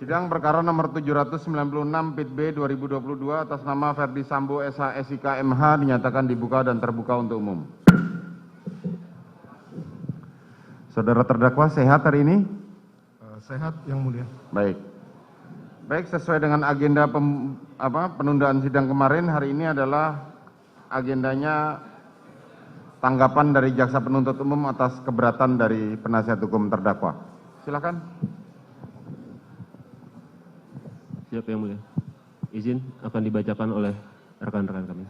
Sidang perkara nomor 796 Pit B 2022 atas nama Ferdi Sambo SH SIK MH dinyatakan dibuka dan terbuka untuk umum. Saudara terdakwa sehat hari ini? Sehat, Yang Mulia. Baik. Baik, sesuai dengan agenda penundaan sidang kemarin, hari ini adalah agendanya tanggapan dari jaksa penuntut umum atas keberatan dari penasihat hukum terdakwa. Silakan. Siap, Yang Mulia. Izin akan dibacakan oleh rekan-rekan kami.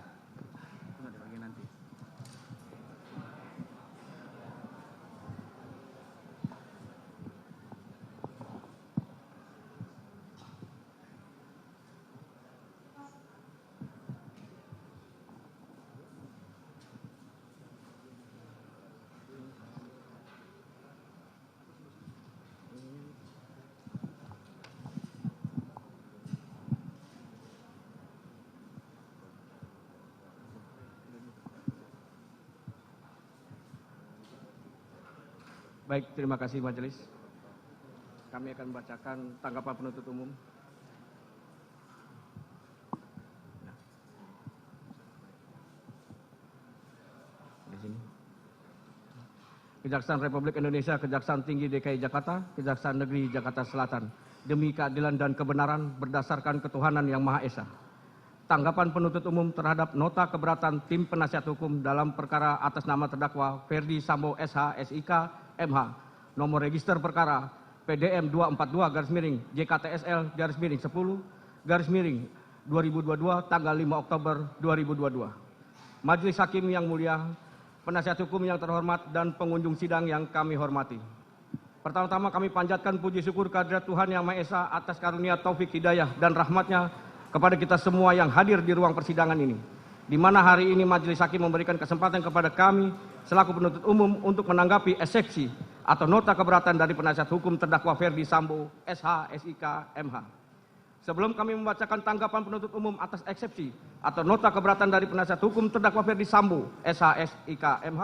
Baik, terima kasih majelis. Kami akan membacakan tanggapan penuntut umum. Di sini. Kejaksaan Republik Indonesia, Kejaksaan Tinggi DKI Jakarta, Kejaksaan Negeri Jakarta Selatan, demi keadilan dan kebenaran berdasarkan ketuhanan yang Maha Esa. Tanggapan penuntut umum terhadap nota keberatan tim penasihat hukum dalam perkara atas nama terdakwa Ferdi Sambo SH SIK MH, nomor register perkara PDM 242-JKTSL-10-2022 tanggal 5 Oktober 2022. Majelis Hakim yang mulia, penasihat hukum yang terhormat dan pengunjung sidang yang kami hormati. Pertama-tama kami panjatkan puji syukur kehadirat Tuhan Yang Maha Esa atas karunia taufik hidayah dan rahmatnya kepada kita semua yang hadir di ruang persidangan ini, di mana hari ini Majelis Hakim memberikan kesempatan kepada kami selaku penuntut umum untuk menanggapi eksepsi atau nota keberatan dari penasihat hukum terdakwa Ferdi Sambo SH SIK MH. Sebelum kami membacakan tanggapan penuntut umum atas eksepsi atau nota keberatan dari penasihat hukum terdakwa Ferdi Sambo SH SIK MH,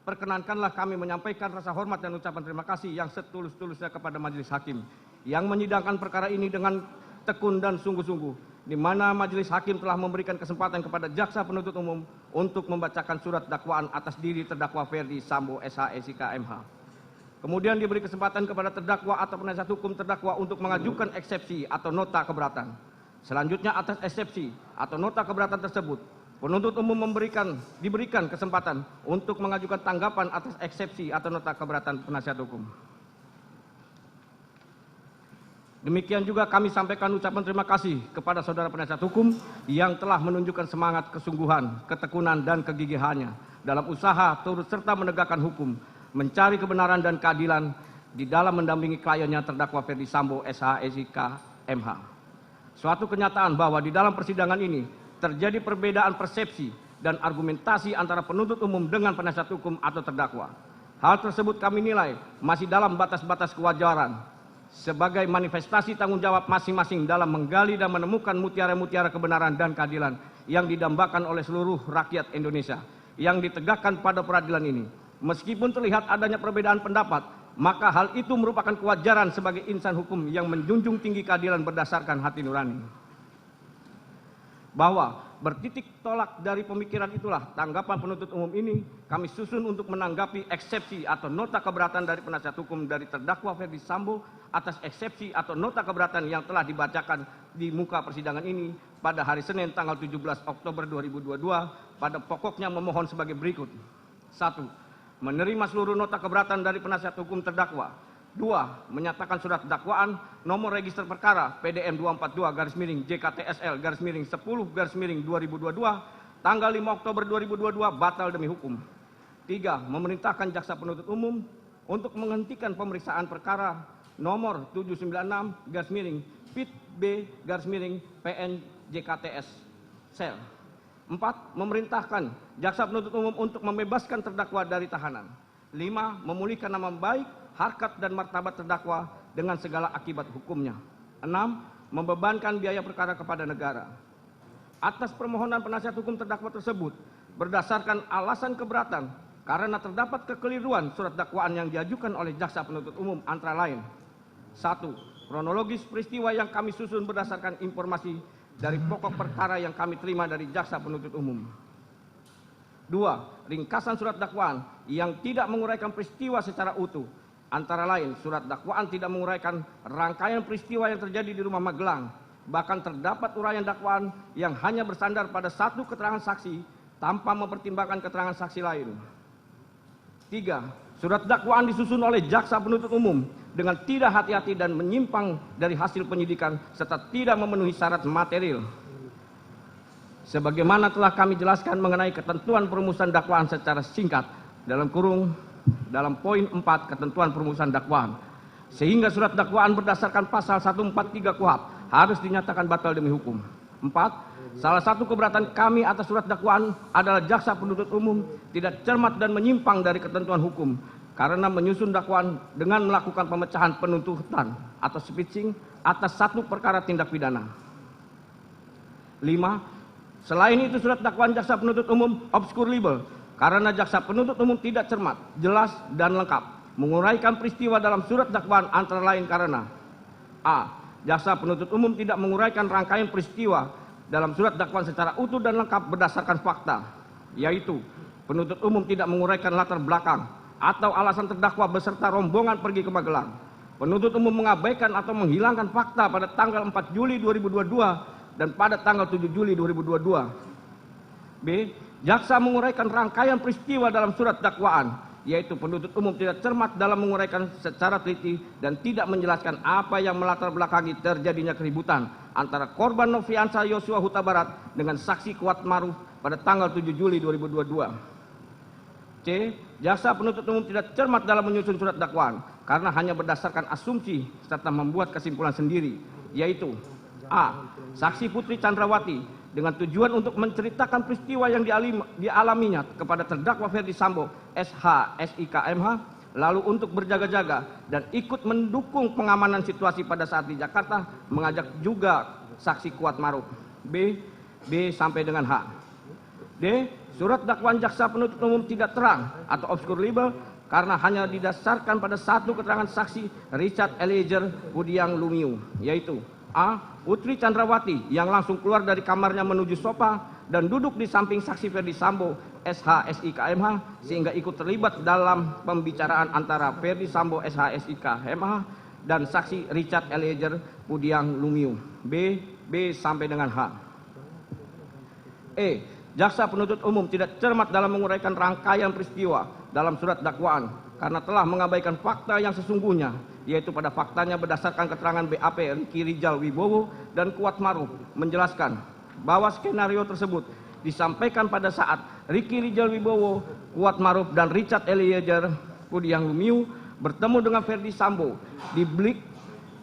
perkenankanlah kami menyampaikan rasa hormat dan ucapan terima kasih yang setulus-tulusnya kepada Majelis Hakim yang menyidangkan perkara ini dengan tekun dan sungguh-sungguh, di mana Majelis Hakim telah memberikan kesempatan kepada jaksa penuntut umum untuk membacakan surat dakwaan atas diri terdakwa Ferdi Sambo SH SIK MH. Kemudian diberi kesempatan kepada terdakwa atau penasihat hukum terdakwa untuk mengajukan eksepsi atau nota keberatan. Selanjutnya atas eksepsi atau nota keberatan tersebut, penuntut umum diberikan kesempatan untuk mengajukan tanggapan atas eksepsi atau nota keberatan penasihat hukum. Demikian juga kami sampaikan ucapan terima kasih kepada saudara penasihat hukum yang telah menunjukkan semangat, kesungguhan, ketekunan, dan kegigihannya dalam usaha turut serta menegakkan hukum, mencari kebenaran dan keadilan di dalam mendampingi kliennya terdakwa Ferdi Sambo SH SIK MH. Suatu kenyataan bahwa di dalam persidangan ini terjadi perbedaan persepsi dan argumentasi antara penuntut umum dengan penasihat hukum atau terdakwa. Hal tersebut kami nilai masih dalam batas-batas kewajaran sebagai manifestasi tanggung jawab masing-masing dalam menggali dan menemukan mutiara-mutiara kebenaran dan keadilan yang didambakan oleh seluruh rakyat Indonesia yang ditegakkan pada peradilan ini. Meskipun terlihat adanya perbedaan pendapat, maka hal itu merupakan kewajaran sebagai insan hukum yang menjunjung tinggi keadilan berdasarkan hati nurani. Bahwa bertitik tolak dari pemikiran itulah tanggapan penuntut umum ini kami susun untuk menanggapi eksepsi atau nota keberatan dari penasihat hukum dari terdakwa Ferdi Sambo atas eksepsi atau nota keberatan yang telah dibacakan di muka persidangan ini pada hari Senin tanggal 17 Oktober 2022 pada pokoknya memohon sebagai berikut. 1. Menerima seluruh nota keberatan dari penasihat hukum terdakwa. 2. Menyatakan surat dakwaan nomor register perkara PDM 242-JKTSL-10-2022 tanggal 5 Oktober 2022 batal demi hukum. 3. Memerintahkan jaksa penuntut umum untuk menghentikan pemeriksaan perkara nomor 796-Pit B-PN JKTS Sel. 4. Memerintahkan jaksa penuntut umum untuk membebaskan terdakwa dari tahanan. 5. Memulihkan nama baik, harkat dan martabat terdakwa dengan segala akibat hukumnya. 6. Membebankan biaya perkara kepada negara. Atas permohonan penasihat hukum terdakwa tersebut, berdasarkan alasan keberatan karena terdapat kekeliruan surat dakwaan yang diajukan oleh jaksa penuntut umum antara lain. 1. Kronologis peristiwa yang kami susun berdasarkan informasi dari pokok perkara yang kami terima dari jaksa penuntut umum. 2. Ringkasan surat dakwaan yang tidak menguraikan peristiwa secara utuh. Antara lain, surat dakwaan tidak menguraikan rangkaian peristiwa yang terjadi di rumah Magelang. Bahkan terdapat uraian dakwaan yang hanya bersandar pada satu keterangan saksi tanpa mempertimbangkan keterangan saksi lain. 3. Surat dakwaan disusun oleh jaksa penuntut umum dengan tidak hati-hati dan menyimpang dari hasil penyidikan serta tidak memenuhi syarat material. Sebagaimana telah kami jelaskan mengenai ketentuan perumusan dakwaan secara singkat dalam poin 4 ketentuan perumusan dakwaan. Sehingga surat dakwaan berdasarkan pasal 143 KUHP harus dinyatakan batal demi hukum. 4. Salah satu keberatan kami atas surat dakwaan adalah jaksa penuntut umum tidak cermat dan menyimpang dari ketentuan hukum karena menyusun dakwaan dengan melakukan pemecahan penuntutan atau speeching atas satu perkara tindak pidana. 5. Selain itu surat dakwaan jaksa penuntut umum obscure libel karena jaksa penuntut umum tidak cermat, jelas dan lengkap menguraikan peristiwa dalam surat dakwaan antara lain karena a. Jaksa penuntut umum tidak menguraikan rangkaian peristiwa dalam surat dakwaan secara utuh dan lengkap berdasarkan fakta, yaitu penuntut umum tidak menguraikan latar belakang atau alasan terdakwa beserta rombongan pergi ke Magelang. Penuntut umum mengabaikan atau menghilangkan fakta pada tanggal 4 Juli 2022 dan pada tanggal 7 Juli 2022. B. Jaksa menguraikan rangkaian peristiwa dalam surat dakwaan, yaitu penuntut umum tidak cermat dalam menguraikan secara teliti dan tidak menjelaskan apa yang melatar belakangi terjadinya keributan antara korban Nofriansah Yosua Huta Barat dengan saksi Kuat Maruf pada tanggal 7 Juli 2022. C. Jaksa penuntut umum tidak cermat dalam menyusun surat dakwaan karena hanya berdasarkan asumsi serta membuat kesimpulan sendiri, yaitu a. Saksi Putri Chandrawati dengan tujuan untuk menceritakan peristiwa yang dialaminya kepada terdakwa Ferdi Sambo, SH, SIK, MH, lalu untuk berjaga-jaga dan ikut mendukung pengamanan situasi pada saat di Jakarta, mengajak juga saksi Kuat Maruf. B sampai dengan H. D. Surat dakwaan jaksa penuntut umum tidak terang atau obscure libel karena hanya didasarkan pada satu keterangan saksi Richard Eliezer Budiang Lumiu, yaitu a. Putri Chandrawati yang langsung keluar dari kamarnya menuju sofa dan duduk di samping saksi Ferdi Sambo, SH, SIK, MH, sehingga ikut terlibat dalam pembicaraan antara Ferdi Sambo, SH, SIK, MH, dan saksi Richard Eliezer Budiang Lumiu. B sampai dengan H. E. Jaksa penuntut umum tidak cermat dalam menguraikan rangkaian peristiwa dalam surat dakwaan karena telah mengabaikan fakta yang sesungguhnya, yaitu pada faktanya berdasarkan keterangan BAP Ricky Rijal Wibowo dan Kuat Maruf menjelaskan bahwa skenario tersebut disampaikan pada saat Ricky Rijal Wibowo, Kuat Maruf dan Richard Eliezer Budiang Lumiu bertemu dengan Ferdi Sambo di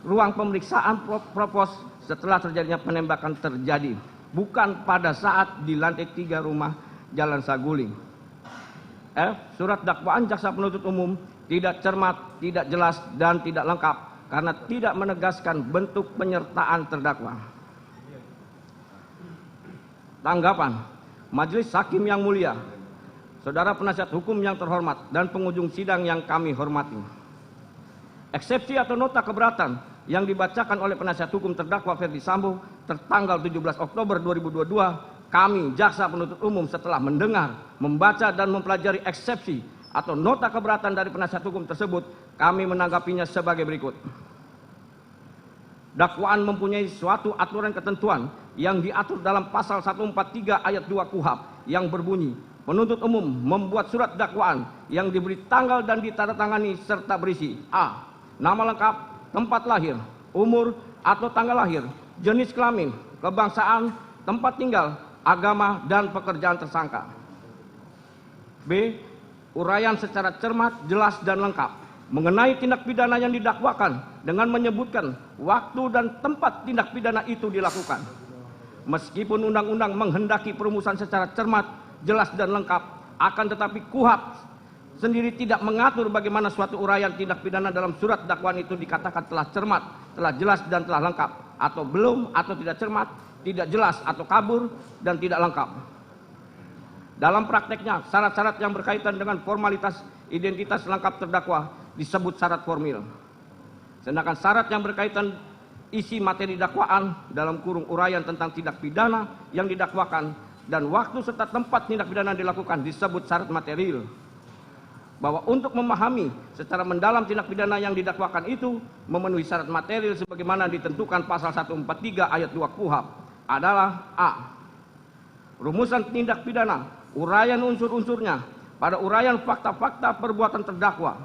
ruang pemeriksaan propos setelah terjadinya penembakan terjadi, bukan pada saat di lantai 3 rumah Jalan Saguling. F. Surat dakwaan jaksa penuntut umum tidak cermat, tidak jelas, dan tidak lengkap karena tidak menegaskan bentuk penyertaan terdakwa. Tanggapan Majelis Hakim yang mulia, saudara penasihat hukum yang terhormat, dan pengunjung sidang yang kami hormati. Eksepsi atau nota keberatan yang dibacakan oleh penasihat hukum terdakwa Ferdi Sambo tertanggal 17 Oktober 2022, kami, jaksa penuntut umum, setelah mendengar, membaca, dan mempelajari eksepsi atau nota keberatan dari penasihat hukum tersebut, kami menanggapinya sebagai berikut. Dakwaan mempunyai suatu aturan ketentuan yang diatur dalam pasal 143 ayat 2 KUHP yang berbunyi, penuntut umum membuat surat dakwaan yang diberi tanggal dan ditandatangani serta berisi a. Nama lengkap, tempat lahir, umur atau tanggal lahir, jenis kelamin, kebangsaan, tempat tinggal, agama, dan pekerjaan tersangka. B. Uraian secara cermat, jelas, dan lengkap mengenai tindak pidana yang didakwakan dengan menyebutkan waktu dan tempat tindak pidana itu dilakukan. Meskipun undang-undang menghendaki perumusan secara cermat, jelas, dan lengkap, akan tetapi KUHP sendiri tidak mengatur bagaimana suatu uraian tindak pidana dalam surat dakwaan itu dikatakan telah cermat, telah jelas, dan telah lengkap, atau belum, atau tidak cermat, tidak jelas, atau kabur, dan tidak lengkap. Dalam prakteknya, syarat-syarat yang berkaitan dengan formalitas identitas lengkap terdakwa disebut syarat formil. Sedangkan syarat yang berkaitan isi materi dakwaan dalam kurung uraian tentang tindak pidana yang didakwakan dan waktu serta tempat tindak pidana dilakukan disebut syarat material. Bahwa untuk memahami secara mendalam tindak pidana yang didakwakan itu memenuhi syarat material sebagaimana ditentukan pasal 143 ayat 2 KUHP adalah A. Rumusan tindak pidana, uraian unsur-unsurnya pada uraian fakta-fakta perbuatan terdakwa.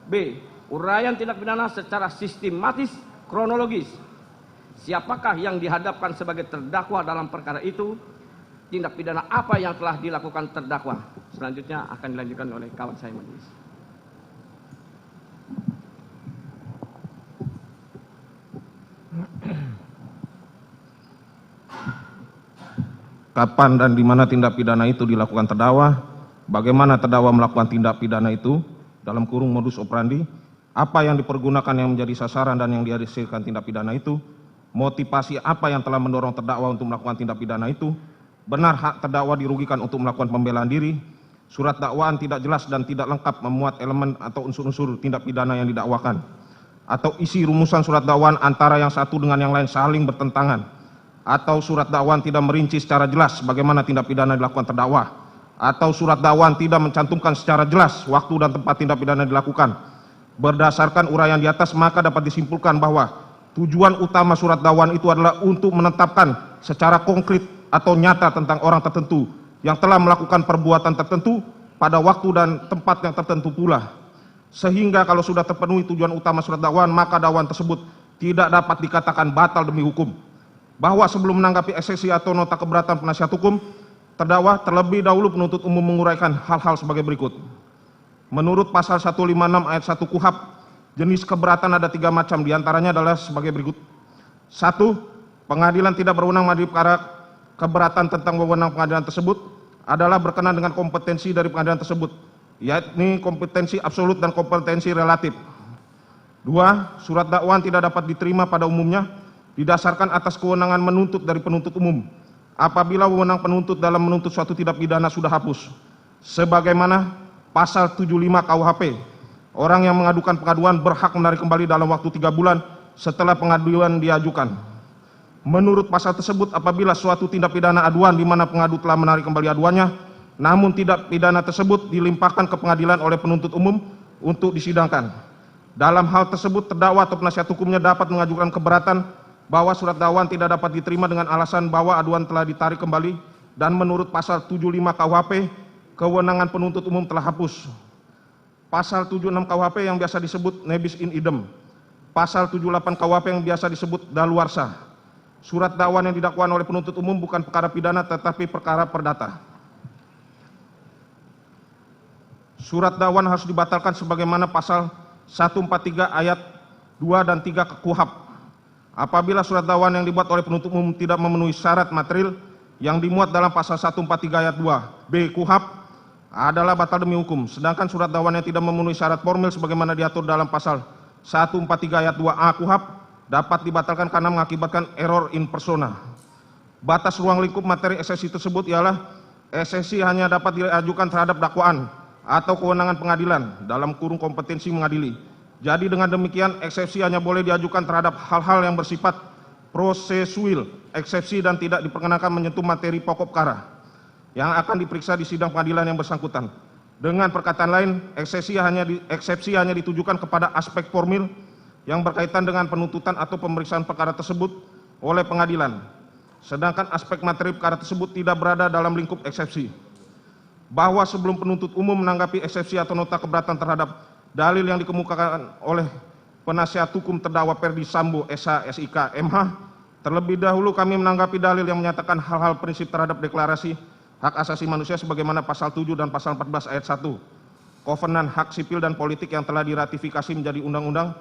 B. Uraian tindak pidana secara sistematis, kronologis. Siapakah yang dihadapkan sebagai terdakwa dalam perkara itu? Tindak pidana apa yang telah dilakukan terdakwa? Selanjutnya akan dilanjutkan oleh kawan saya majelis. Kapan dan di mana tindak pidana itu dilakukan terdakwa? Bagaimana terdakwa melakukan tindak pidana itu? Dalam kurung modus operandi. Apa yang dipergunakan yang menjadi sasaran dan yang dihasilkan tindak pidana itu? Motivasi apa yang telah mendorong terdakwa untuk melakukan tindak pidana itu? Benar hak terdakwa dirugikan untuk melakukan pembelaan diri? Surat dakwaan tidak jelas dan tidak lengkap memuat elemen atau unsur-unsur tindak pidana yang didakwakan. Atau isi rumusan surat dakwaan antara yang satu dengan yang lain saling bertentangan. Atau surat dakwaan tidak merinci secara jelas bagaimana tindak pidana dilakukan terdakwa. Atau surat dakwaan tidak mencantumkan secara jelas waktu dan tempat tindak pidana dilakukan. Berdasarkan uraian di atas maka dapat disimpulkan bahwa tujuan utama surat dakwaan itu adalah untuk menetapkan secara konkret atau nyata tentang orang tertentu yang telah melakukan perbuatan tertentu pada waktu dan tempat yang tertentu pula. Sehingga kalau sudah terpenuhi tujuan utama surat dakwaan, maka dakwaan tersebut tidak dapat dikatakan batal demi hukum. Bahwa sebelum menanggapi eksepsi atau nota keberatan penasihat hukum, terdakwa terlebih dahulu penuntut umum menguraikan hal-hal sebagai berikut. Menurut pasal 156 ayat 1 KUHP, jenis keberatan ada 3 macam, diantaranya adalah sebagai berikut. 1. Pengadilan tidak berwenang mengadili perkara keberatan tentang wewenang pengadilan tersebut adalah berkenaan dengan kompetensi dari pengadilan tersebut, yakni kompetensi absolut dan kompetensi relatif. 2. Surat dakwaan tidak dapat diterima pada umumnya didasarkan atas kewenangan menuntut dari penuntut umum apabila wewenang penuntut dalam menuntut suatu tindak pidana sudah hapus. Sebagaimana pasal 75 KUHP, orang yang mengadukan pengaduan berhak menarik kembali dalam waktu 3 bulan setelah pengaduan diajukan. Menurut pasal tersebut, apabila suatu tindak pidana aduan di mana pengadu telah menarik kembali aduannya, namun tindak pidana tersebut dilimpahkan ke pengadilan oleh penuntut umum untuk disidangkan. Dalam hal tersebut, terdakwa atau penasihat hukumnya dapat mengajukan keberatan bahwa surat dakwaan tidak dapat diterima dengan alasan bahwa aduan telah ditarik kembali dan menurut pasal 75 KUHP, kewenangan penuntut umum telah hapus. Pasal 76 KUHP yang biasa disebut nebis in idem. Pasal 78 KUHP yang biasa disebut daluarsa. Surat dakwaan yang didakwakan oleh penuntut umum bukan perkara pidana tetapi perkara perdata. Surat dakwaan harus dibatalkan sebagaimana pasal 143 ayat 2 dan 3 KUHP. Apabila surat dakwaan yang dibuat oleh penuntut umum tidak memenuhi syarat material yang dimuat dalam pasal 143 ayat 2 B KUHP adalah batal demi hukum. Sedangkan surat dakwaan yang tidak memenuhi syarat formil sebagaimana diatur dalam pasal 143 ayat 2A KUHP dapat dibatalkan karena mengakibatkan error in persona. Batas ruang lingkup materi eksepsi tersebut ialah eksepsi hanya dapat diajukan terhadap dakwaan atau kewenangan pengadilan dalam kurung kompetensi mengadili. Jadi dengan demikian eksepsi hanya boleh diajukan terhadap hal-hal yang bersifat prosesual, eksepsi dan tidak diperkenakan menyentuh materi pokok perkara yang akan diperiksa di sidang pengadilan yang bersangkutan. Dengan perkataan lain, eksepsi hanya ditujukan kepada aspek formil yang berkaitan dengan penuntutan atau pemeriksaan perkara tersebut oleh pengadilan. Sedangkan aspek materi perkara tersebut tidak berada dalam lingkup eksepsi. Bahwa sebelum penuntut umum menanggapi eksepsi atau nota keberatan terhadap dalil yang dikemukakan oleh penasihat hukum terdakwa Ferdi Sambo SH SIK MH, terlebih dahulu kami menanggapi dalil yang menyatakan hal-hal prinsip terhadap deklarasi hak asasi manusia sebagaimana pasal 7 dan pasal 14 ayat 1 Kovenan Hak Sipil dan Politik yang telah diratifikasi menjadi Undang-Undang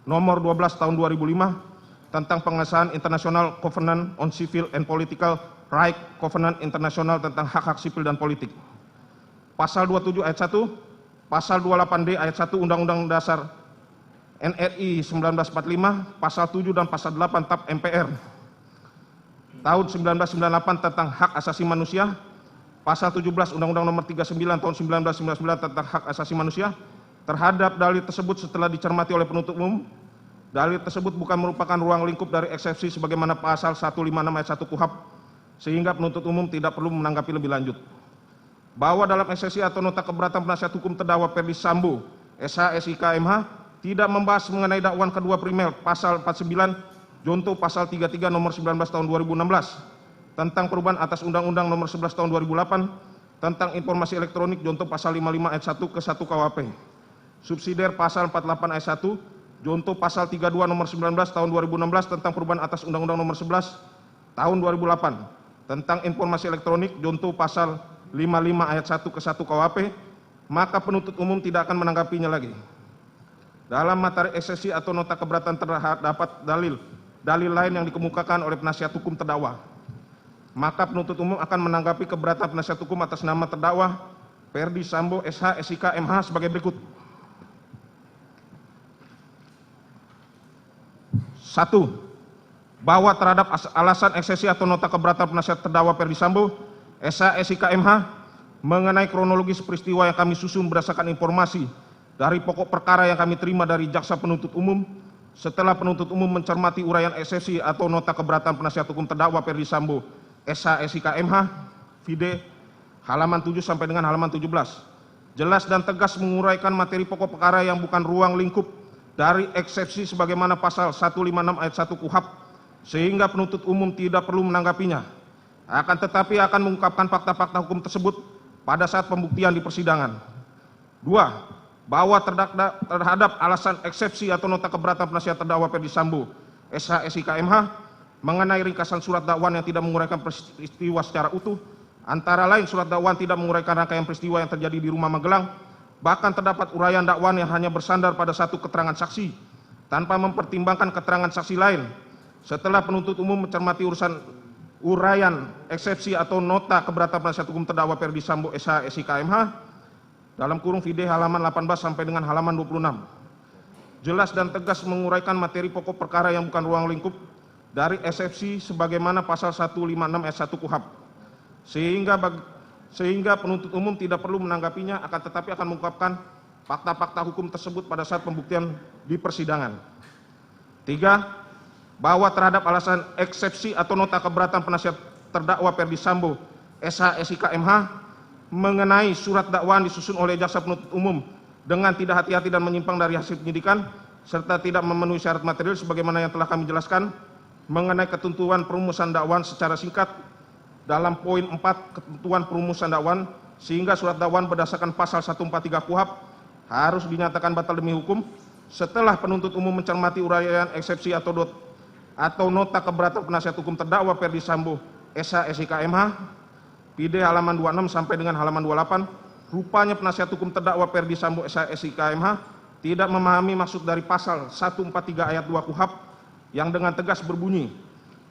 Nomor 12 Tahun 2005 tentang pengesahan International Covenant on Civil and Political Right, Covenant Internasional tentang hak-hak sipil dan politik. Pasal 27 ayat 1, Pasal 28D ayat 1 Undang-Undang Dasar NRI 1945, Pasal 7 dan Pasal 8 TAP MPR tahun 1998 tentang hak asasi manusia, Pasal 17 Undang-Undang Nomor 39 Tahun 1999 tentang hak asasi manusia terhadap dalil tersebut setelah dicermati oleh penuntut umum dalil tersebut bukan merupakan ruang lingkup dari eksepsi sebagaimana pasal 156 ayat 1 KUHP, sehingga penuntut umum tidak perlu menanggapi lebih lanjut. Bahwa dalam eksepsi atau nota keberatan penasihat hukum terdakwa Ferdi Sambo, SH, SIK, MH, tidak membahas mengenai dakwaan kedua primer pasal 49 Junto pasal 33 nomor 19 tahun 2016 tentang perubahan atas Undang-Undang nomor 11 tahun 2008 tentang informasi elektronik Junto pasal 55 ayat 1 ke 1 KUHP. Subsidiar pasal 48 ayat 1 Junto pasal 32 nomor 19 tahun 2016 tentang perubahan atas Undang-Undang nomor 11 tahun 2008 tentang informasi elektronik Junto pasal 55 ayat 1 ke 1 KUHP, maka penuntut umum tidak akan menanggapinya lagi. Dalam materi eksepsi atau nota keberatan terdapat dalil lain yang dikemukakan oleh penasihat hukum terdakwa, maka penuntut umum akan menanggapi keberatan penasihat hukum atas nama terdakwa Ferdi Sambo, SH, SIK, MH sebagai berikut. 1. Bahwa terhadap alasan eksepsi atau nota keberatan penasihat terdakwa Ferdi Sambo, SH, SIK, MH mengenai kronologis peristiwa yang kami susun berdasarkan informasi dari pokok perkara yang kami terima dari jaksa penuntut umum setelah penuntut umum mencermati uraian eksepsi atau nota keberatan penasihat hukum terdakwa Ferdi Sambo, SH, SIK, MH, vide halaman 7 sampai dengan halaman 17. Jelas dan tegas menguraikan materi pokok perkara yang bukan ruang lingkup dari eksepsi sebagaimana pasal 156 ayat 1 KUHP, sehingga penuntut umum tidak perlu menanggapinya. Akan tetapi akan mengungkapkan fakta-fakta hukum tersebut pada saat pembuktian di persidangan. 2. Bahwa terhadap alasan eksepsi atau nota keberatan penasihat terdakwa Ferdi Sambo, SH, SIK, MH mengenai ringkasan surat dakwaan yang tidak menguraikan peristiwa secara utuh, antara lain surat dakwaan tidak menguraikan rangkaian peristiwa yang terjadi di rumah Magelang, bahkan terdapat uraian dakwaan yang hanya bersandar pada satu keterangan saksi tanpa mempertimbangkan keterangan saksi lain. Setelah penuntut umum mencermati uraian eksepsi atau nota keberatan penasihat hukum terdakwa Ferdi Sambo, SH, SIK, MH dalam kurung vide halaman 18 sampai dengan halaman 26, jelas dan tegas menguraikan materi pokok perkara yang bukan ruang lingkup dari eksepsi sebagaimana pasal 156 ayat 1 KUHP, sehingga penuntut umum tidak perlu menanggapinya, akan tetapi akan mengungkapkan fakta-fakta hukum tersebut pada saat pembuktian di persidangan. 3. Bahwa terhadap alasan eksepsi atau nota keberatan penasihat terdakwa Ferdi Sambo, SH, SIK, MH mengenai surat dakwaan disusun oleh jaksa penuntut umum dengan tidak hati-hati dan menyimpang dari hasil penyidikan serta tidak memenuhi syarat material sebagaimana yang telah kami jelaskan mengenai ketentuan perumusan dakwaan secara singkat dalam poin 4 ketentuan perumusan dakwaan, sehingga surat dakwaan berdasarkan pasal 143 KUHP harus dinyatakan batal demi hukum setelah penuntut umum mencermati uraian eksepsi atau nota keberatan penasihat hukum terdakwa Ferdi Sambo, SH, SIK, MH vide halaman 26 sampai dengan halaman 28. Rupanya penasihat hukum terdakwa Ferdi Sambo, SH, SIK, MH tidak memahami maksud dari pasal 143 ayat 2 KUHP yang dengan tegas berbunyi,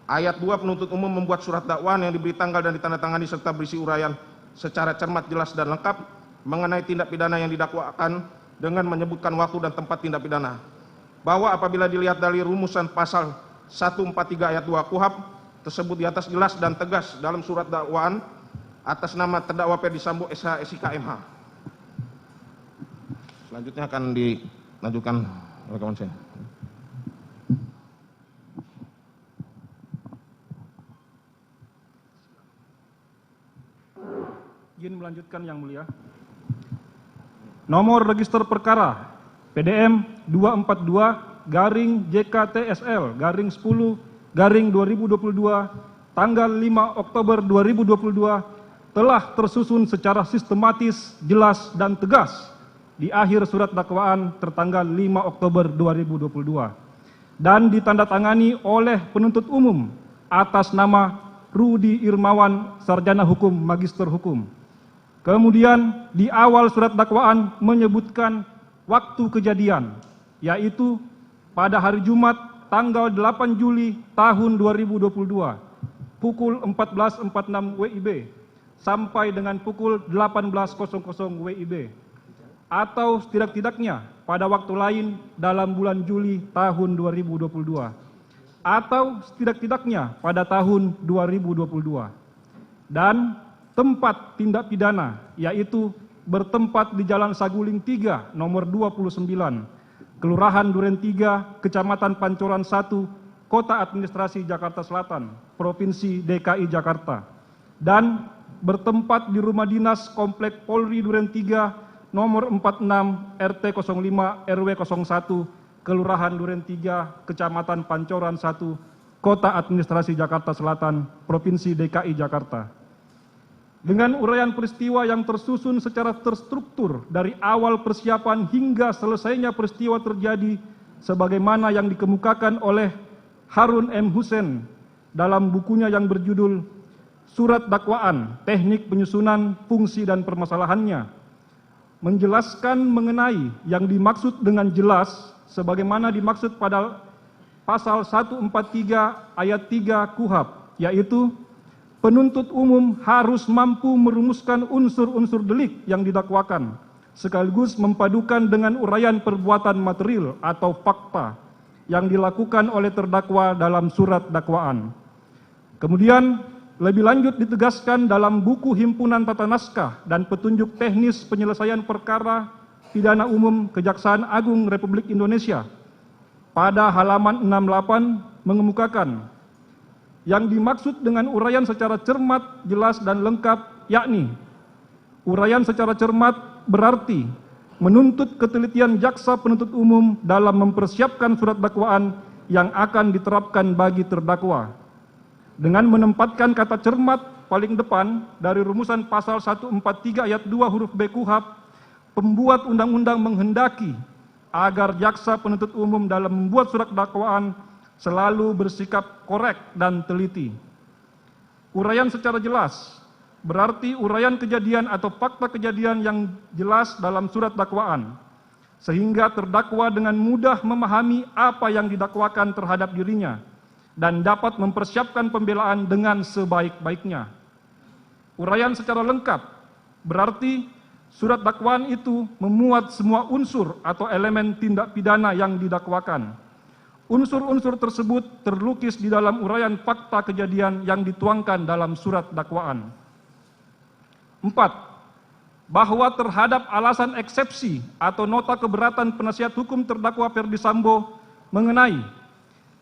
ayat 2 penuntut umum membuat surat dakwaan yang diberi tanggal dan ditandatangani serta berisi uraian secara cermat, jelas dan lengkap mengenai tindak pidana yang didakwakan dengan menyebutkan waktu dan tempat tindak pidana. Bahwa apabila dilihat dari rumusan pasal 143 ayat 2 KUHP tersebut di atas jelas dan tegas dalam surat dakwaan atas nama terdakwa Ferdi Sambo, SH, SIK, MH. Selanjutnya akan dilanjutkan rekaman saya. Izin melanjutkan yang mulia. Nomor register perkara PDM 242-JKTSL-10-2022 tanggal 5 Oktober 2022 telah tersusun secara sistematis, jelas dan tegas di akhir surat dakwaan tertanggal 5 Oktober 2022 dan ditandatangani oleh penuntut umum atas nama Rudi Irmawan, Sarjana Hukum, Magister Hukum. Kemudian di awal surat dakwaan menyebutkan waktu kejadian, yaitu pada hari Jumat tanggal 8 Juli tahun 2022 pukul 14.46 WIB sampai dengan pukul 18.00 WIB atau setidak-tidaknya pada waktu lain dalam bulan Juli tahun 2022 atau setidak-tidaknya pada tahun 2022. Dan tempat tindak pidana yaitu bertempat di Jalan Saguling 3 nomor 29 Kelurahan Duren 3, Kecamatan Pancoran 1, Kota Administrasi Jakarta Selatan, Provinsi DKI Jakarta, dan bertempat di Rumah Dinas Komplek Polri Duren 3, nomor 46, RT 05, RW 01, Kelurahan Duren 3, Kecamatan Pancoran 1, Kota Administrasi Jakarta Selatan, Provinsi DKI Jakarta. Dengan uraian peristiwa yang tersusun secara terstruktur dari awal persiapan hingga selesainya peristiwa terjadi sebagaimana yang dikemukakan oleh Harun M. Hussein dalam bukunya yang berjudul Surat Dakwaan, Teknik Penyusunan, Fungsi dan Permasalahannya, menjelaskan mengenai yang dimaksud dengan jelas sebagaimana dimaksud pada pasal 143 ayat 3 KUHP, yaitu penuntut umum harus mampu merumuskan unsur-unsur delik yang didakwakan, sekaligus mempadukan dengan uraian perbuatan material atau fakta yang dilakukan oleh terdakwa dalam surat dakwaan. Kemudian, lebih lanjut ditegaskan dalam buku Himpunan Tata Naskah dan Petunjuk Teknis Penyelesaian Perkara Pidana Umum Kejaksaan Agung Republik Indonesia pada halaman 68 mengemukakan yang dimaksud dengan uraian secara cermat, jelas, dan lengkap, yakni uraian secara cermat berarti menuntut ketelitian jaksa penuntut umum dalam mempersiapkan surat dakwaan yang akan diterapkan bagi terdakwa. Dengan menempatkan kata cermat paling depan dari rumusan pasal 143 ayat 2 huruf B KUHP, pembuat undang-undang menghendaki agar jaksa penuntut umum dalam membuat surat dakwaan selalu bersikap korek dan teliti. Uraian secara jelas berarti uraian kejadian atau fakta kejadian yang jelas dalam surat dakwaan, sehingga terdakwa dengan mudah memahami apa yang didakwakan terhadap dirinya dan dapat mempersiapkan pembelaan dengan sebaik-baiknya. Uraian secara lengkap berarti surat dakwaan itu memuat semua unsur atau elemen tindak pidana yang didakwakan. Unsur-unsur tersebut terlukis di dalam uraian fakta kejadian yang dituangkan dalam surat dakwaan. 4. Bahwa terhadap alasan eksepsi atau nota keberatan penasihat hukum terdakwa Ferdi Sambo mengenai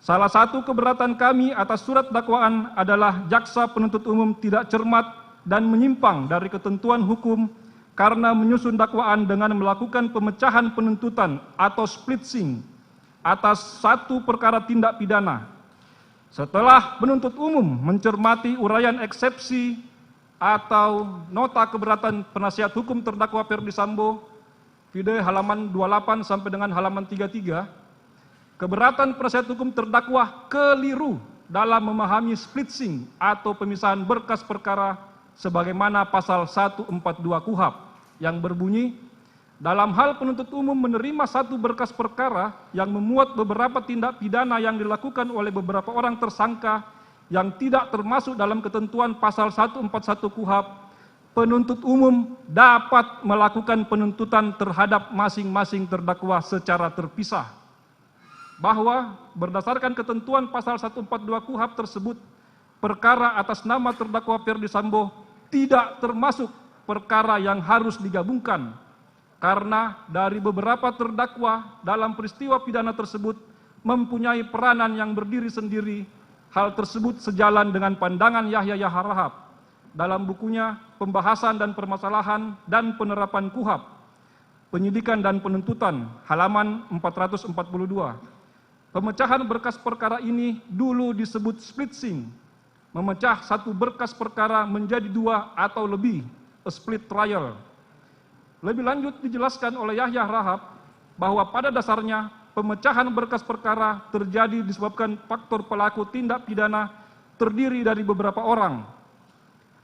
salah satu keberatan kami atas surat dakwaan adalah jaksa penuntut umum tidak cermat dan menyimpang dari ketentuan hukum karena menyusun dakwaan dengan melakukan pemecahan penuntutan atau splitsing atas satu perkara tindak pidana. Setelah penuntut umum mencermati uraian eksepsi atau nota keberatan penasihat hukum terdakwa Ferdi Sambo, video halaman 28 sampai dengan halaman 33, keberatan penasihat hukum terdakwa keliru dalam memahami splitsing atau pemisahan berkas perkara sebagaimana pasal 142 KUHP yang berbunyi, dalam hal penuntut umum menerima satu berkas perkara yang memuat beberapa tindak pidana yang dilakukan oleh beberapa orang tersangka yang tidak termasuk dalam ketentuan pasal 141 KUHP, penuntut umum dapat melakukan penuntutan terhadap masing-masing terdakwa secara terpisah. Bahwa berdasarkan ketentuan pasal 142 KUHP tersebut, perkara atas nama terdakwa Ferdi Sambo tidak termasuk perkara yang harus digabungkan, karena dari beberapa terdakwa dalam peristiwa pidana tersebut mempunyai peranan yang berdiri sendiri. Hal tersebut sejalan dengan pandangan Yahya Yaharahap dalam bukunya Pembahasan dan Permasalahan dan Penerapan KUHP, Penyidikan dan Penuntutan, halaman 442. Pemecahan berkas perkara ini dulu disebut splitsing, memecah satu berkas perkara menjadi dua atau lebih, a split trial. Lebih lanjut dijelaskan oleh Yahya Rahab bahwa pada dasarnya pemecahan berkas perkara terjadi disebabkan faktor pelaku tindak pidana terdiri dari beberapa orang.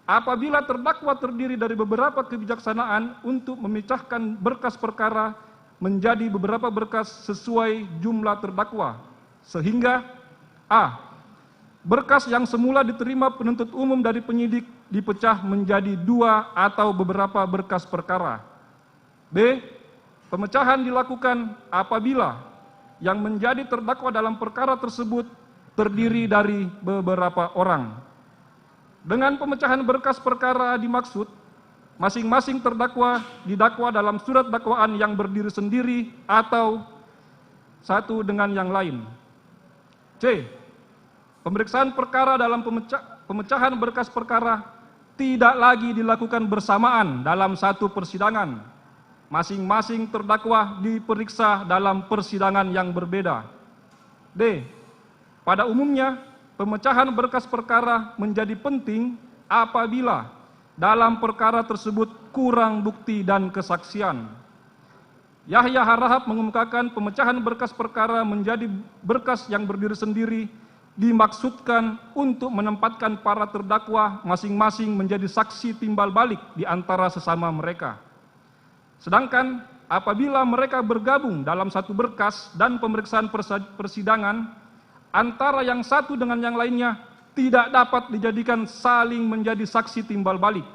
Apabila terdakwa terdiri dari beberapa kebijaksanaan untuk memecahkan berkas perkara menjadi beberapa berkas sesuai jumlah terdakwa, sehingga a. berkas yang semula diterima penuntut umum dari penyidik dipecah menjadi dua atau beberapa berkas perkara. B. Pemecahan dilakukan apabila yang menjadi terdakwa dalam perkara tersebut terdiri dari beberapa orang. Dengan pemecahan berkas perkara dimaksud masing-masing terdakwa didakwa dalam surat dakwaan yang berdiri sendiri atau satu dengan yang lain. C. Pemeriksaan perkara dalam pemecahan berkas perkara tidak lagi dilakukan bersamaan dalam satu persidangan. Masing-masing terdakwa diperiksa dalam persidangan yang berbeda. D. Pada umumnya, pemecahan berkas perkara menjadi penting apabila dalam perkara tersebut kurang bukti dan kesaksian. Yahya Harahap mengemukakan pemecahan berkas perkara menjadi berkas yang berdiri sendiri dimaksudkan untuk menempatkan para terdakwa masing-masing menjadi saksi timbal balik di antara sesama mereka. Sedangkan apabila mereka bergabung dalam satu berkas dan pemeriksaan persidangan, antara yang satu dengan yang lainnya tidak dapat dijadikan saling menjadi saksi timbal balik.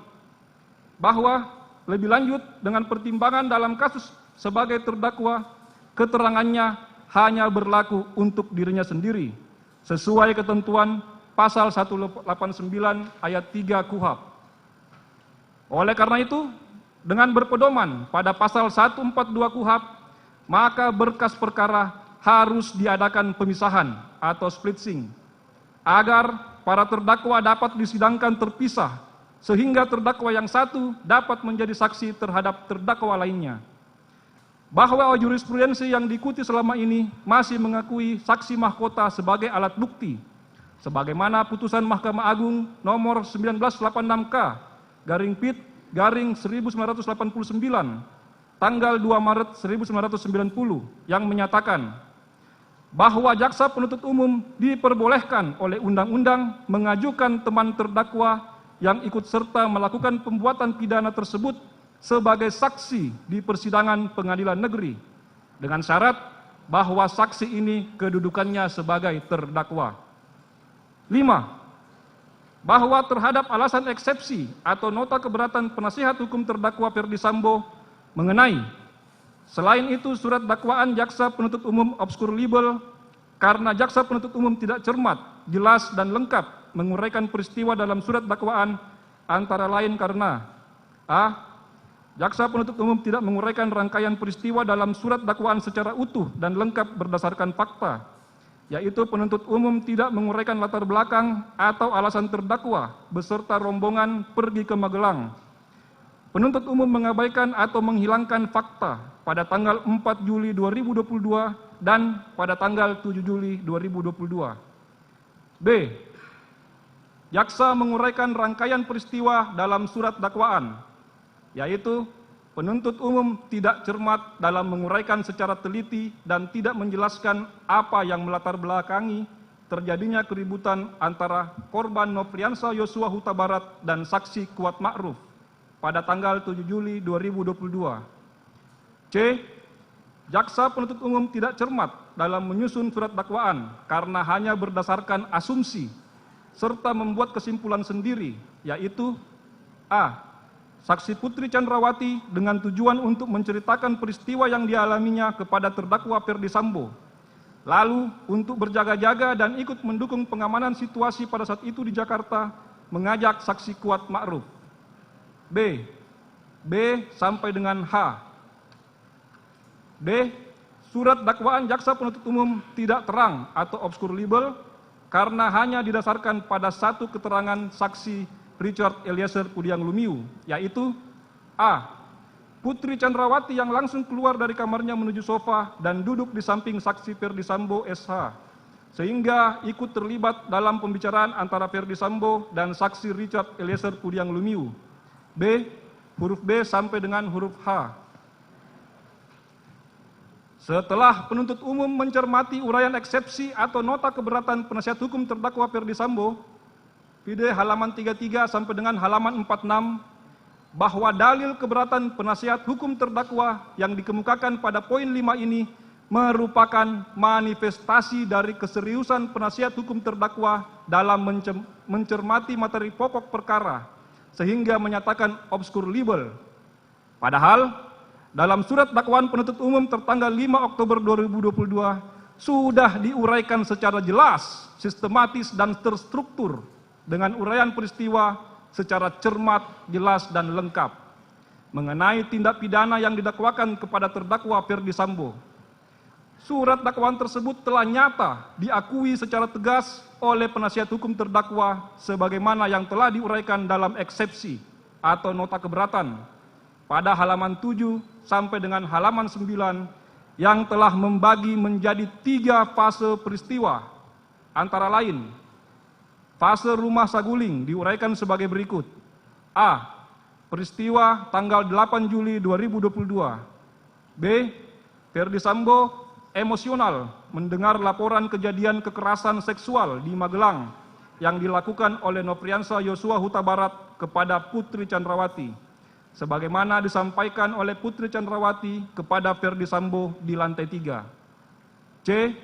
Bahwa lebih lanjut dengan pertimbangan dalam kasus sebagai terdakwa, keterangannya hanya berlaku untuk dirinya sendiri, sesuai ketentuan pasal 189 ayat 3 KUHP. Oleh karena itu, dengan berpedoman pada pasal 142 KUHP, maka berkas perkara harus diadakan pemisahan atau splitsing, agar para terdakwa dapat disidangkan terpisah, sehingga terdakwa yang satu dapat menjadi saksi terhadap terdakwa lainnya. Bahwa jurisprudensi yang diikuti selama ini masih mengakui saksi mahkota sebagai alat bukti, sebagaimana putusan Mahkamah Agung nomor 1986/PIT/1989 tanggal 2 Maret 1990 yang menyatakan bahwa jaksa penuntut umum diperbolehkan oleh undang-undang mengajukan teman terdakwa yang ikut serta melakukan pembuatan pidana tersebut sebagai saksi di persidangan pengadilan negeri, dengan syarat bahwa saksi ini kedudukannya sebagai terdakwa. 5. Bahwa terhadap alasan eksepsi atau nota keberatan penasihat hukum terdakwa Ferdi Sambo mengenai selain itu surat dakwaan jaksa penuntut umum obskur libel karena jaksa penuntut umum tidak cermat, jelas dan lengkap menguraikan peristiwa dalam surat dakwaan, antara lain karena a. Jaksa penuntut umum tidak menguraikan rangkaian peristiwa dalam surat dakwaan secara utuh dan lengkap berdasarkan fakta, yaitu penuntut umum tidak menguraikan latar belakang atau alasan terdakwa beserta rombongan pergi ke Magelang. Penuntut umum mengabaikan atau menghilangkan fakta pada tanggal 4 Juli 2022 dan pada tanggal 7 Juli 2022. B. Jaksa menguraikan rangkaian peristiwa dalam surat dakwaan, yaitu penuntut umum tidak cermat dalam menguraikan secara teliti dan tidak menjelaskan apa yang melatar belakangi terjadinya keributan antara korban Nofriansah Yosua Huta Barat dan saksi Kuat Ma'ruf pada tanggal 7 Juli 2022. C. Jaksa penuntut umum tidak cermat dalam menyusun surat dakwaan karena hanya berdasarkan asumsi serta membuat kesimpulan sendiri, yaitu a. Saksi Putri Chandrawati dengan tujuan untuk menceritakan peristiwa yang dialaminya kepada terdakwa Ferdi Sambo, lalu untuk berjaga-jaga dan ikut mendukung pengamanan situasi pada saat itu di Jakarta, mengajak saksi Kuat Ma'ruf. B sampai dengan H. D. Surat dakwaan jaksa penuntut umum tidak terang atau obskur libel karena hanya didasarkan pada satu keterangan saksi Richard Eliezer Pudiang Lumiu, yaitu a. Putri Chandrawati yang langsung keluar dari kamarnya menuju sofa dan duduk di samping saksi Ferdi Sambo SH, sehingga ikut terlibat dalam pembicaraan antara Ferdi Sambo dan saksi Richard Eliezer Pudiang Lumiu. B. Huruf B sampai dengan huruf H. Setelah penuntut umum mencermati uraian eksepsi atau nota keberatan penasihat hukum terdakwa Ferdi Sambo, Vide halaman 33 sampai dengan halaman 46, bahwa dalil keberatan penasihat hukum terdakwa yang dikemukakan pada poin 5 ini merupakan manifestasi dari keseriusan penasihat hukum terdakwa dalam mencermati materi pokok perkara, sehingga menyatakan obskur libel. Padahal, dalam surat dakwaan penuntut umum tertanggal 5 Oktober 2022 sudah diuraikan secara jelas, sistematis, dan terstruktur dengan uraian peristiwa secara cermat, jelas, dan lengkap mengenai tindak pidana yang didakwakan kepada terdakwa Ferdi Sambo. surat dakwaan tersebut telah nyata diakui secara tegas oleh penasihat hukum terdakwa sebagaimana yang telah diuraikan dalam eksepsi atau nota keberatan pada halaman 7 sampai dengan halaman 9 yang telah membagi menjadi 3 fase peristiwa, antara lain fase rumah saguling diuraikan sebagai berikut. A. Peristiwa tanggal 8 Juli 2022. B. Ferdi Sambo emosional mendengar laporan kejadian kekerasan seksual di Magelang yang dilakukan oleh Nofriansah Yosua Huta Barat kepada Putri Chandrawati, sebagaimana disampaikan oleh Putri Chandrawati kepada Ferdi Sambo di lantai 3. C.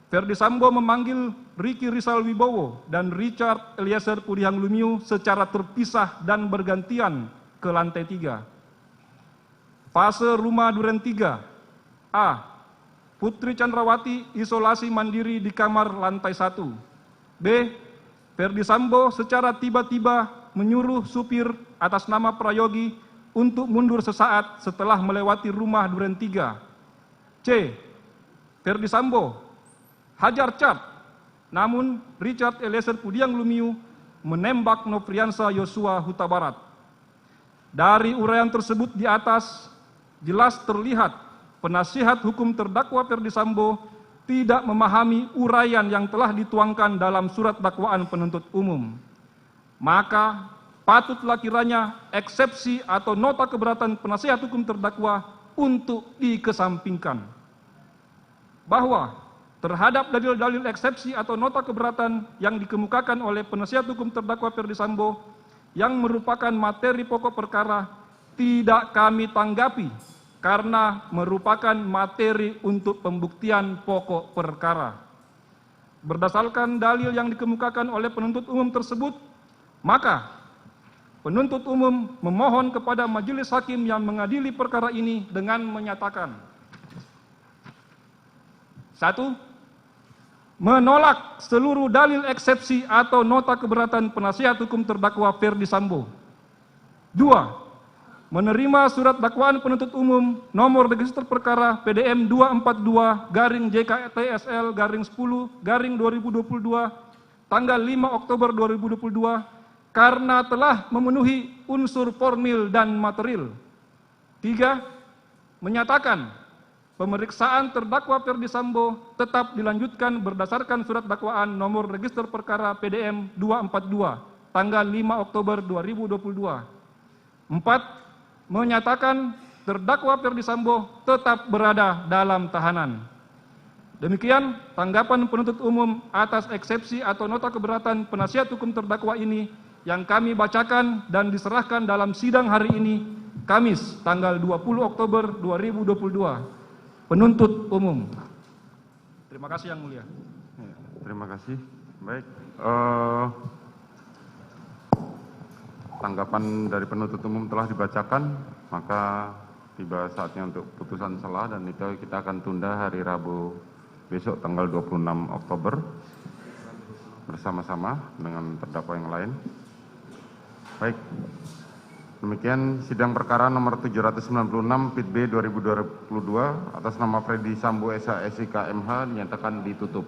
Ferdi Sambo memanggil Ricky Rizal Wibowo dan Richard Eliezer Pudihang Lumiu secara terpisah dan bergantian ke lantai 3. Fase rumah duren 3. A. Putri Chandrawati isolasi mandiri di kamar lantai 1. B. Ferdi Sambo secara tiba-tiba menyuruh supir atas nama Prayogi untuk mundur sesaat setelah melewati rumah duren 3. C. Ferdi Sambo hajar cat, namun Richard Eliezer Pudihang Lumiu menembak Nofriansah Yosua Huta Barat. Dari uraian tersebut di atas, jelas terlihat penasihat hukum terdakwa Ferdi Sambo tidak memahami uraian yang telah dituangkan dalam surat dakwaan penuntut umum. Maka patutlah kiranya eksepsi atau nota keberatan penasihat hukum terdakwa untuk dikesampingkan. Bahwa terhadap dalil-dalil eksepsi atau nota keberatan yang dikemukakan oleh penasihat hukum terdakwa Ferdi Sambo yang merupakan materi pokok perkara tidak kami tanggapi karena merupakan materi untuk pembuktian pokok perkara. Berdasarkan dalil yang dikemukakan oleh penuntut umum tersebut, maka penuntut umum memohon kepada majelis hakim yang mengadili perkara ini dengan menyatakan: 1. Menolak seluruh dalil eksepsi atau nota keberatan penasihat hukum terdakwa Ferdi Sambo. 2. Menerima surat dakwaan penuntut umum nomor register perkara PDM 242-JKTSL-10-2022 tanggal 5 Oktober 2022 karena telah memenuhi unsur formil dan material. 3. Menyatakan pemeriksaan terdakwa Ferdi Sambo tetap dilanjutkan berdasarkan surat dakwaan nomor register perkara PDM 242 tanggal 5 Oktober 2022. 4. Menyatakan terdakwa Ferdi Sambo tetap berada dalam tahanan. Demikian tanggapan penuntut umum atas eksepsi atau nota keberatan penasihat hukum terdakwa ini yang kami bacakan dan diserahkan dalam sidang hari ini, Kamis, tanggal 20 Oktober 2022. Penuntut umum. Terima kasih Yang Mulia. Terima kasih. Baik. Tanggapan dari penuntut umum telah dibacakan, maka tiba saatnya untuk putusan selah dan itu kita akan tunda hari Rabu besok tanggal 26 Oktober bersama-sama dengan terdakwa yang lain. Baik. Demikian sidang perkara nomor 796 PIT B 2022 atas nama Ferdi Sambo SH SIK MH dinyatakan ditutup.